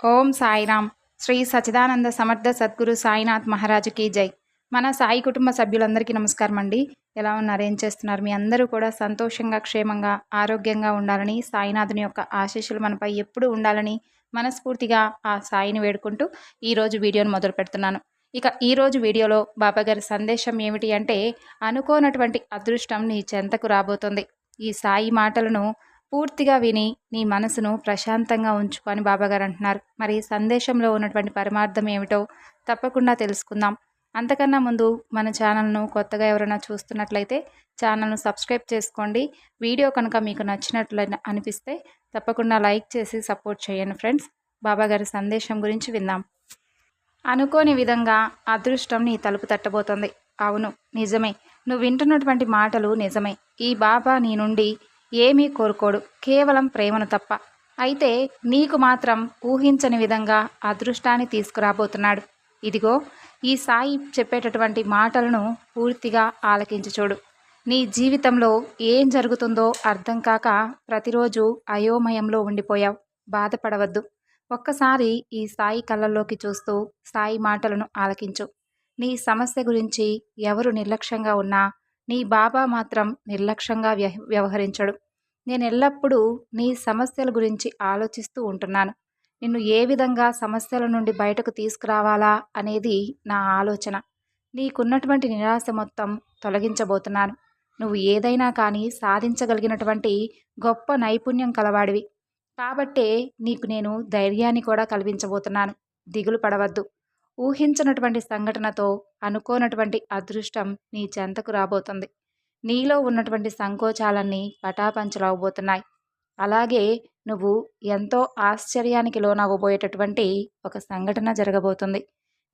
ఓం సాయిరామ్. శ్రీ సచిదానంద సమర్థ సద్గురు సాయినాథ్ మహారాజుకి జై. మన సాయి కుటుంబ సభ్యులందరికీ నమస్కారం అండి. ఎలా ఉన్నారు, ఏం చేస్తున్నారు? మీ అందరూ కూడా సంతోషంగా, క్షేమంగా, ఆరోగ్యంగా ఉండాలని, సాయినాథుని యొక్క ఆశీస్సులు మనపై ఎప్పుడూ ఉండాలని మనస్ఫూర్తిగా ఆ సాయిని వేడుకుంటూ ఈరోజు వీడియోను మొదలు పెడుతున్నాను. ఇక ఈరోజు వీడియోలో బాబాగారి సందేశం ఏమిటి అంటే, అనుకోనటువంటి అదృష్టం నీ చెంతకు రాబోతుంది. ఈ సాయి మాటలను పూర్తిగా విని నీ మనసును ప్రశాంతంగా ఉంచుకొని బాబాగారు అంటున్నారు. మరి సందేశంలో ఉన్నటువంటి పరమార్థం ఏమిటో తప్పకుండా తెలుసుకుందాం. అంతకన్నా ముందు మన ఛానల్ను కొత్తగా ఎవరైనా చూస్తున్నట్లయితే ఛానల్ను సబ్స్క్రైబ్ చేసుకోండి. వీడియో కనుక మీకు నచ్చినట్లు అనిపిస్తే తప్పకుండా లైక్ చేసి సపోర్ట్ చేయండి ఫ్రెండ్స్. బాబాగారి సందేశం గురించి విందాం. అనుకోని విధంగా అదృష్టం నీ తలుపు తట్టబోతోంది. అవును, నిజమే. నువ్వు వింటున్నటువంటి మాటలు నిజమే. ఈ బాబా నీ నుండి ఏమీ కోరుకోడు, కేవలం ప్రేమను తప్ప. అయితే నీకు మాత్రం ఊహించని విధంగా అదృష్టాన్ని తీసుకురాబోతున్నాడు. ఇదిగో ఈ సాయి చెప్పేటటువంటి మాటలను పూర్తిగా ఆలకించి చూడు. నీ జీవితంలో ఏం జరుగుతుందో అర్థం కాక ప్రతిరోజు అయోమయంలో ఉండిపోయావు. బాధపడవద్దు. ఒక్కసారి ఈ సాయి కళ్ళల్లోకి చూస్తూ సాయి మాటలను ఆలకించు. నీ సమస్య గురించి ఎవరు నిర్లక్ష్యంగా ఉన్నా నీ బాబా మాత్రం నిర్లక్ష్యంగా వ్యవహరించడు. నేను ఎల్లప్పుడూ నీ సమస్యల గురించి ఆలోచిస్తూ ఉంటున్నాను. నిన్ను ఏ విధంగా సమస్యల నుండి బయటకు తీసుకురావాలా అనేది నా ఆలోచన. నీకున్నటువంటి నిరాశ మొత్తం తొలగించబోతున్నాను. నువ్వు ఏదైనా కానీ సాధించగలిగినటువంటి గొప్ప నైపుణ్యం కలవాడివి. కాబట్టే నీకు నేను ధైర్యాన్ని కూడా కల్పించబోతున్నాను. దిగులు పడవద్దు. ఊహించినటువంటి సంఘటనతో అనుకోనటువంటి అదృష్టం నీ చెంతకు రాబోతుంది. నీలో ఉన్నటువంటి సంకోచాలన్నీ పటాపంచలవబోతున్నాయి. అలాగే నువ్వు ఎంతో ఆశ్చర్యానికి లోనవ్వబోయేటటువంటి ఒక సంఘటన జరగబోతుంది.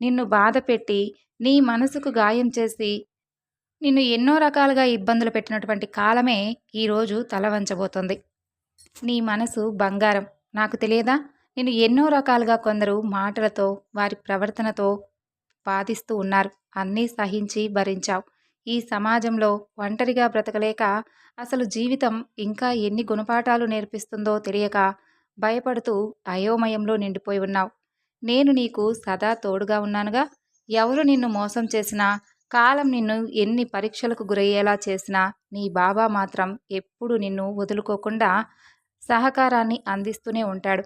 నిన్ను బాధ పెట్టి నీ మనసుకు గాయం చేసి నిన్ను ఎన్నో రకాలుగా ఇబ్బందులు పెట్టినటువంటి కాలమే ఈరోజు తల వంచబోతుంది. నీ మనసు బంగారం. నాకు తెలియదా? నేను ఎన్నో రకాలుగా కొందరు మాటలతో వారి ప్రవర్తనతో బాధిస్తూ ఉన్నారు. అన్నీ సహించి భరించావు. ఈ సమాజంలో ఒంటరిగా బ్రతకలేక అసలు జీవితం ఇంకా ఎన్ని గుణపాఠాలు నేర్పిస్తుందో తెలియక భయపడుతూ అయోమయంలో నిండిపోయి ఉన్నావు. నేను నీకు సదా తోడుగా ఉన్నానుగా. ఎవరు నిన్ను మోసం చేసినా, కాలం నిన్ను ఎన్ని పరీక్షలకు గురయ్యేలా చేసినా నీ బాబా మాత్రం ఎప్పుడు నిన్ను వదులుకోకుండా సహకారాన్ని అందిస్తూనే ఉంటాడు.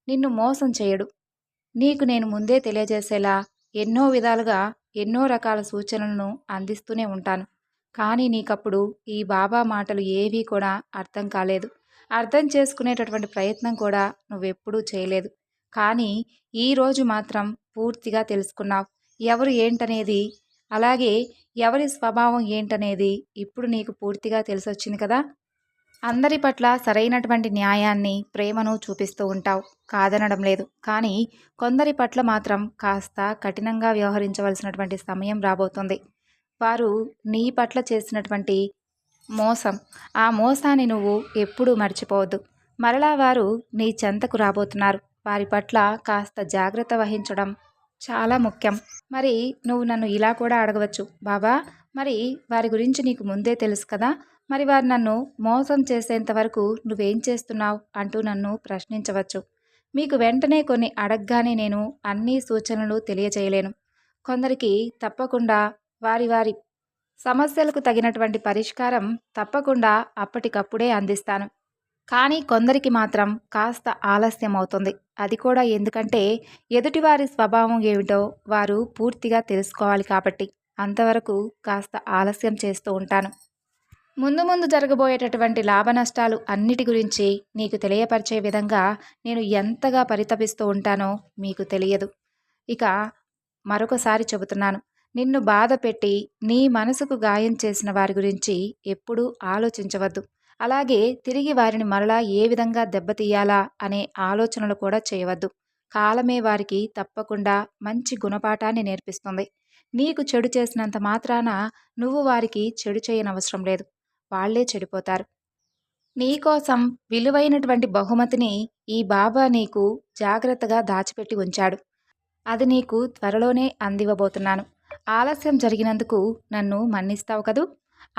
నిన్ను మోసం చేయడు. నీకు నేను ముందే తెలియజేసేలా ఎన్నో విధాలుగా ఎన్నో రకాల సూచనలను అందిస్తూనే ఉంటాను. కానీ నీకప్పుడు ఈ బాబా మాటలు ఏవీ కూడా అర్థం కాలేదు. అర్థం చేసుకునేటటువంటి ప్రయత్నం కూడా నువ్వెప్పుడూ చేయలేదు. కానీ ఈరోజు మాత్రం పూర్తిగా తెలుసుకున్నావు. ఎవరు ఏంటనేది, అలాగే ఎవరి స్వభావం ఏంటనేది ఇప్పుడు నీకు పూర్తిగా తెలిసొచ్చింది కదా. అందరి పట్ల సరైనటువంటి న్యాయాన్ని, ప్రేమను చూపిస్తూ ఉంటావు, కాదనడం లేదు. కానీ కొందరి పట్ల మాత్రం కాస్త కఠినంగా వ్యవహరించవలసినటువంటి సమయం రాబోతుంది. వారు నీ పట్ల చేసినటువంటి మోసం, ఆ మోసాన్ని నువ్వు ఎప్పుడూ మర్చిపోవద్దు. మరలా వారు నీ చెంతకు రాబోతున్నారు. వారి పట్ల కాస్త జాగ్రత్త వహించడం చాలా ముఖ్యం. మరి నువ్వు నన్ను ఇలా కూడా అడగవచ్చు, బాబా మరి వారి గురించి నీకు ముందే తెలుసు కదా, మరి వారు నన్ను మోసం చేసేంత వరకు నువ్వేం చేస్తున్నావు అంటూ నన్ను ప్రశ్నించవచ్చు. మీకు వెంటనే కొన్ని అడగగానే నేను అన్ని సూచనలు తెలియజేయలేను. కొందరికి తప్పకుండా వారి వారి సమస్యలకు తగినటువంటి పరిష్కారం తప్పకుండా అప్పటికప్పుడే అందిస్తాను. కానీ కొందరికి మాత్రం కాస్త ఆలస్యం అవుతుంది. అది కూడా ఎందుకంటే ఎదుటివారి స్వభావం ఏమిటో వారు పూర్తిగా తెలుసుకోవాలి కాబట్టి అంతవరకు కాస్త ఆలస్యం చేస్తూ ఉంటాను. ముందు ముందు జరగబోయేటటువంటి లాభ నష్టాలు అన్నిటి గురించి నీకు తెలియపరిచే విధంగా నేను ఎంతగా పరితపిస్తూ ఉంటానో మీకు తెలియదు. ఇక మరొకసారి చెబుతున్నాను, నిన్ను బాధ పెట్టి నీ మనసుకు గాయం చేసిన వారి గురించి ఎప్పుడూ ఆలోచించవద్దు. అలాగే తిరిగి వారిని మరలా ఏ విధంగా దెబ్బతీయాలా అనే ఆలోచనలు కూడా చేయవద్దు. కాలమే వారికి తప్పకుండా మంచి గుణపాఠాన్ని నేర్పిస్తుంది. నీకు చెడు చేసినంత మాత్రాన నువ్వు వారికి చెడు చేయనవసరం లేదు. వాళ్లే చెడిపోతారు. నీకోసం విలువైనటువంటి బహుమతిని ఈ బాబా నీకు జాగ్రత్తగా దాచిపెట్టి ఉంచాడు. అది నీకు త్వరలోనే అందివ్వబోతున్నాను. ఆలస్యం జరిగినందుకు నన్ను మన్నిస్తావు కదూ.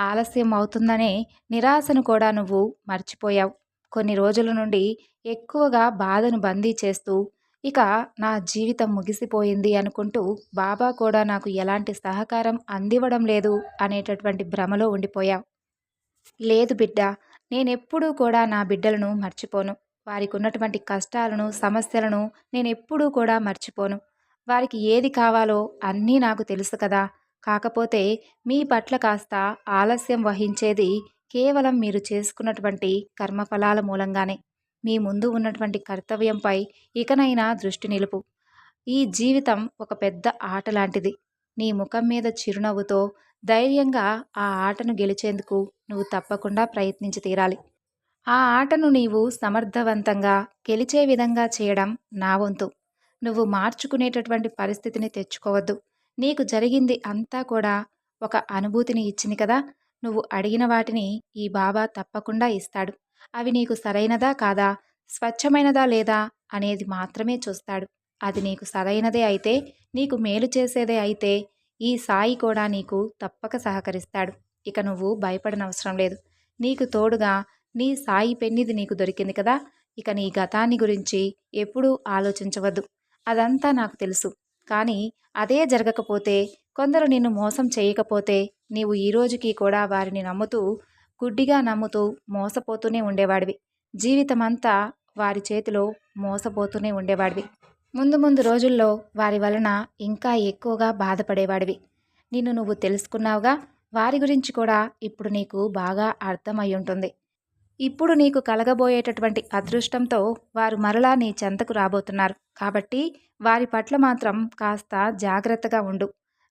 ఆలస్యం అవుతుందనే నిరాశను కూడా నువ్వు మర్చిపోయావు. కొన్ని రోజుల నుండి ఎక్కువగా బాధను బందీ చేస్తూ ఇక నా జీవితం ముగిసిపోయింది అనుకుంటూ బాబా కూడా నాకు ఎలాంటి సహకారం అందివ్వడం లేదు అనేటటువంటి భ్రమలో ఉండిపోయావు. లేదు బిడ్డ, నేనెప్పుడూ కూడా నా బిడ్డలను మర్చిపోను. వారికున్నటువంటి కష్టాలను, సమస్యలను నేనెప్పుడూ కూడా మర్చిపోను. వారికి ఏది కావాలో అన్నీ నాకు తెలుసు కదా! కాకపోతే మీ పట్ల కాస్త ఆలస్యం వహించేది కేవలం మీరు చేసుకున్నటువంటి కర్మఫలాల మూలంగానే. మీ ముందు ఉన్నటువంటి కర్తవ్యంపై ఇకనైనా దృష్టి నిలుపు. ఈ జీవితం ఒక పెద్ద ఆట లాంటిది. నీ ముఖం మీద చిరునవ్వుతో ధైర్యంగా ఆ ఆటను గెలిచేందుకు నువ్వు తప్పకుండా ప్రయత్నించి తీరాలి. ఆ ఆటను నీవు సమర్థవంతంగా గెలిచే విధంగా చేయడం నా వంతు. నువ్వు మార్చుకునేటటువంటి పరిస్థితిని తెచ్చుకోవద్దు. నీకు జరిగింది అంతా కూడా ఒక అనుభూతిని ఇచ్చింది కదా! నువ్వు అడిగిన వాటిని ఈ బాబా తప్పకుండా ఇస్తాడు. అవి నీకు సరైనదా కాదా, స్వచ్ఛమైనదా లేదా అనేది మాత్రమే చూస్తాడు. అది నీకు సరైనదే అయితే, నీకు మేలు చేసేదే అయితే ఈ సాయి కూడా నీకు తప్పక సహకరిస్తాడు. ఇక నువ్వు భయపడనవసరం లేదు. నీకు తోడుగా నీ సాయి పెన్నిది నీకు దొరికింది కదా! ఇక నీ గతాన్ని గురించి ఎప్పుడూ ఆలోచించవద్దు. అదంతా నాకు తెలుసు. కానీ అదే జరగకపోతే, కొందరు నిన్ను మోసం చేయకపోతే, నీవు ఈ రోజుకి కూడా వారిని నమ్ముతూ, గుడ్డిగా నమ్ముతూ మోసపోతూనే ఉండేవాడివి. జీవితమంతా వారి చేతిలో మోసపోతూనే ఉండేవాడివి. ముందు ముందు రోజుల్లో వారి వలన ఇంకా ఎక్కువగా బాధపడేవాడివి. నిన్ను నువ్వు తెలుసుకున్నావుగా. వారి గురించి కూడా ఇప్పుడు నీకు బాగా అర్థమై ఉంటుంది. ఇప్పుడు నీకు కలగబోయేటటువంటి అదృష్టంతో వారు మరలా నీ చెంతకు రాబోతున్నారు. కాబట్టి వారి పట్ల మాత్రం కాస్త జాగ్రత్తగా ఉండు.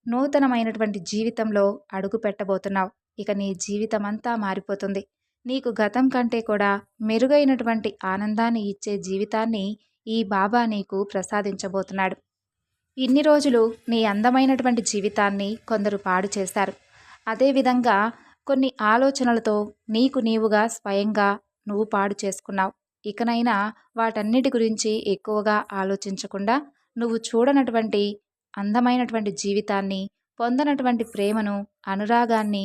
నూతనమైనటువంటి జీవితంలో అడుగు పెట్టబోతున్నావు. ఇక నీ జీవితమంతా మారిపోతుంది. నీకు గతం కంటే కూడా మెరుగైనటువంటి ఆనందాన్ని ఇచ్చే జీవితాన్ని ఈ బాబా నీకు ప్రసాదించబోతున్నాడు. ఇన్ని రోజులు నీ అందమైనటువంటి జీవితాన్ని కొందరు పాడు చేశారు. అదేవిధంగా కొన్ని ఆలోచనలతో నీకు నీవుగా స్వయంగా నువ్వు పాడు చేసుకున్నావు. ఇకనైనా వాటన్నిటి గురించి ఎక్కువగా ఆలోచించకుండా నువ్వు చూడనటువంటి అందమైనటువంటి జీవితాన్ని, పొందనటువంటి ప్రేమను, అనురాగాన్ని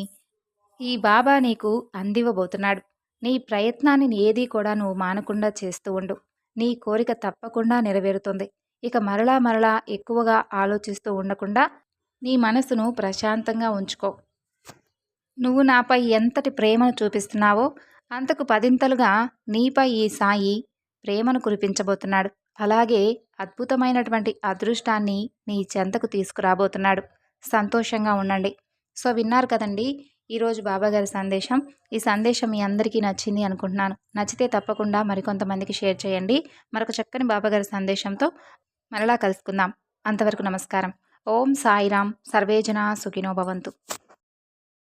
ఈ బాబా నీకు అందివ్వబోతున్నాడు. నీ ప్రయత్నాన్ని ఏదీ కూడా నువ్వు మానకుండా చేస్తూ ఉండు. నీ కోరిక తప్పకుండా నెరవేరుతుంది. ఇక మరలా మరలా ఎక్కువగా ఆలోచిస్తూ ఉండకుండా నీ మనసును ప్రశాంతంగా ఉంచుకో. నువ్వు నాపై ఎంతటి ప్రేమను చూపిస్తున్నావో అంతకు పదింతలుగా నీపై ఈ సాయి ప్రేమను కురిపించబోతున్నాడు. అలాగే అద్భుతమైనటువంటి అదృష్టాన్ని నీ చెంతకు తీసుకురాబోతున్నాడు. సంతోషంగా ఉండండి. సో విన్నారు కదండి ఈరోజు బాబాగారి సందేశం. ఈ సందేశం మీ అందరికీ నచ్చింది అనుకుంటున్నాను. నచ్చితే తప్పకుండా మరికొంతమందికి షేర్ చేయండి. మరొక చక్కని బాబాగారి సందేశంతో మరలా కలుసుకుందాం. అంతవరకు నమస్కారం. ఓం సాయిరాం. సర్వేజన సుఖినో భవంతు.